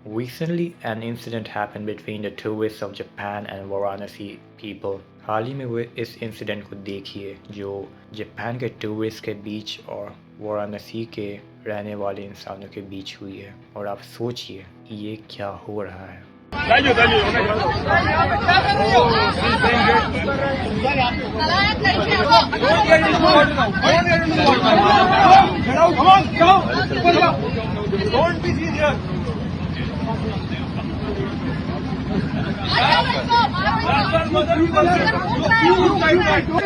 Recently, an incident happened between the tourists of Japan and Varanasi people. हाल ही में हुए इस incident को देखिए जो जापान के टूरिस्ट के बीच और वाराणसी के रहने वाले इंसानों के बीच हुई है और आप सोचिए ये क्या हो रहा है।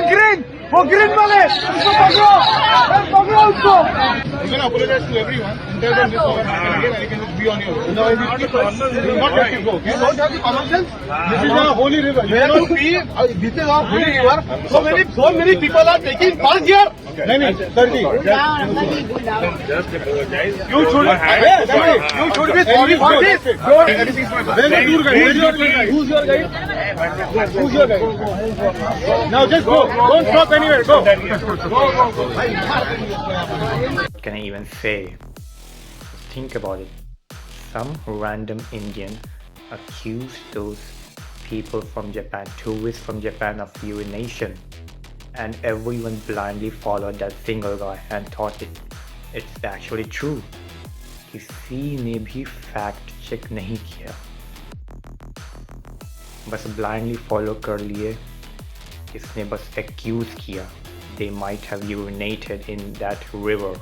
ग्रीन वो ग्रीन वाले उसको पकड़ो पकड़ो उसको You can apologize to everyone. Tell them this over and again, and you can just be on your own. No, you will not let you go. Okay? You don't have the common sense. This is a holy river. You cannot be. This is a holy river. So many people are taking part here. No, sir ji. Just apologize. You should. You should be sorry for this. Where is your guide? Who's your guide? Who's your guide? Now just go. Don't stop anywhere. Go. What can I even say? Think about it. Some random Indian accused those people from Japan, tourists from Japan, of urination, and everyone blindly followed that single guy and thought it's actually true. किसी ने भी fact check नहीं किया, बस blindly follow कर लिए। इसने बस एक्यूज किया they might have urinated in that river,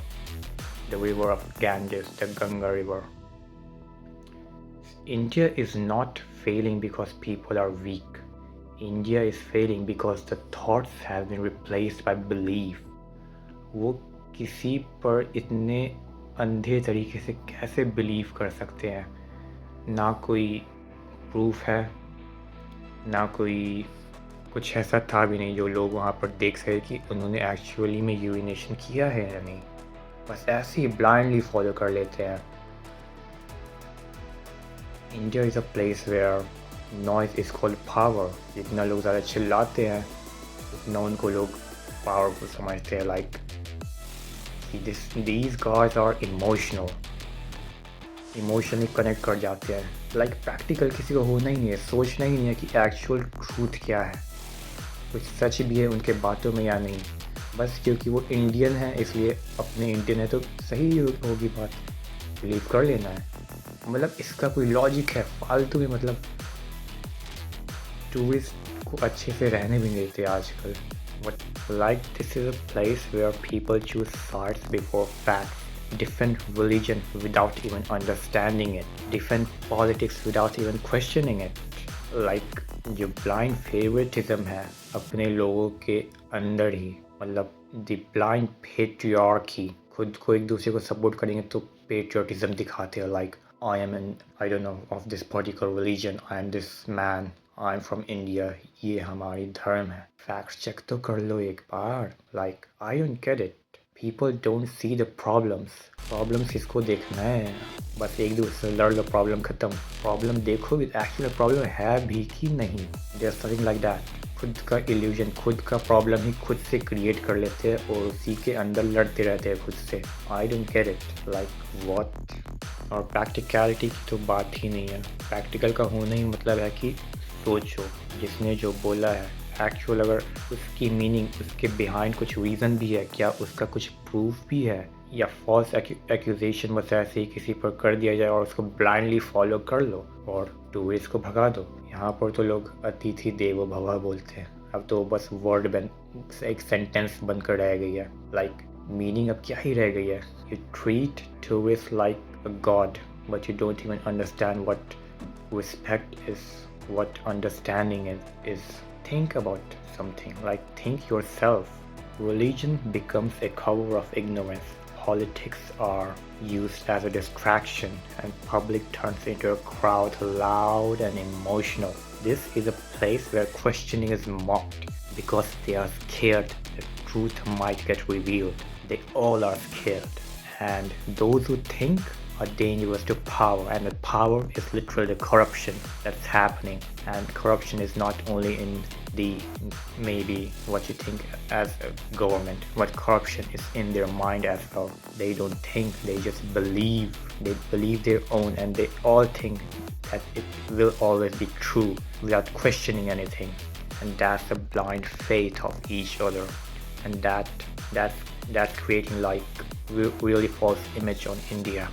the river of Ganges, the Ganga river. India is not failing because people are weak. India is failing because the thoughts have been replaced by belief. वो किसी पर इतने अंधे तरीके से कैसे believe कर सकते हैं? ना कोई प्रूफ है, ना कोई कुछ ऐसा था भी नहीं जो लोग वहाँ पर देख सके कि उन्होंने एक्चुअली में यूरिनेशन किया है या नहीं। बस ऐसे ही ब्लाइंडली फॉलो कर लेते हैं। India is a place where noise is called power. जितना लोग ज़्यादा चिल्लाते हैं उतना उनको लोग पावरफुल समझते हैं। Like these guys are emotionally connect कर जाते हैं। लाइक प्रैक्टिकल किसी को होना ही नहीं है, सोचना ही नहीं है कि एक्चुअल ट्रूथ क्या है, कुछ सच भी है उनके बातों में या नहीं। बस क्योंकि वो इंडियन है इसलिए अपने इंडियन है तो सही होगी बात, बिलीव कर लेना है। मतलब इसका कोई लॉजिक है फालतू में। मतलब टूरिस्ट को अच्छे से रहने भी नहीं देते आजकल। But like this is a place where people choose sides before facts, different religion without even understanding it, different politics without even questioning it. Like जो blind favoritism है अपने लोगों के अंदर ही, मतलब the blind patriarchy, खुद को एक दूसरे को सपोर्ट करेंगे तो patriotism दिखाते हैं। Like I am I don't know of this particular religion, I am this man, I am from India, ये हमारी धर्म है। फैक्ट्स चेक तो कर लो एक बार। Like I don't get it. People don't see the problems. Problems किसको देखना है? बस एक दूसरे से लड़ लो, प्रॉब्लम ख़त्म। प्रॉब्लम देखो भी एक्चुअल प्रॉब्लम है भी कि नहीं। There's something like that. खुद का इल्यूजन, खुद का प्रॉब्लम ही खुद से क्रिएट कर लेते हैं और उसी के अंदर लड़ते रहते हैं खुद से। I don't get it. Like what? और प्रैक्टिकलिटी की तो बात ही नहीं है। प्रैक्टिकल का होना ही मतलब है कि सोचो, जिसने जो बोला है एक्चुअल अगर उसकी मीनिंग, उसके बिहाइंड कुछ रीज़न भी है क्या, उसका कुछ प्रूफ भी है, या फॉल्स एक्यूजेशन बस ऐसे ही किसी पर कर दिया जाए और उसको ब्लाइंडली फॉलो कर लो और टूरिस्ट को भगा दो। यहाँ पर तो लोग अतिथि देवो भव बोलते हैं। अब तो बस वर्ड बन, एक सेंटेंस बनकर रह गई है। लाइक मीनिंग अब क्या ही रह गई है? You treat tourist like a God but you don't even understand what respect is, what understanding is. Think about something, like think yourself. Religion becomes a cover of ignorance. Politics are used as a distraction and public turns into a crowd loud and emotional. This is a place where questioning is mocked because they are scared the truth might get revealed. They all are scared. And those who think are dangerous to power, and that power is literally the corruption that's happening. And corruption is not only in the maybe what you think as a government, but corruption is in their mind as well. They don't think, they just believe. They believe their own, and they all think that it will always be true without questioning anything. And that's the blind faith of each other, and that's creating like really false image on India.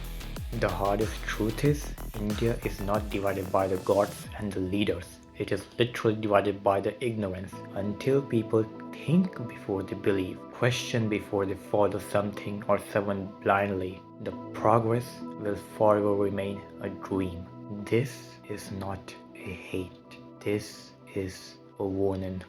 The hardest truth is India is not divided by the gods and the leaders. It is literally divided by the ignorance. Until people think before they believe, question before they follow something or someone blindly, the progress will forever remain a dream. This is not a hate. This is a warning.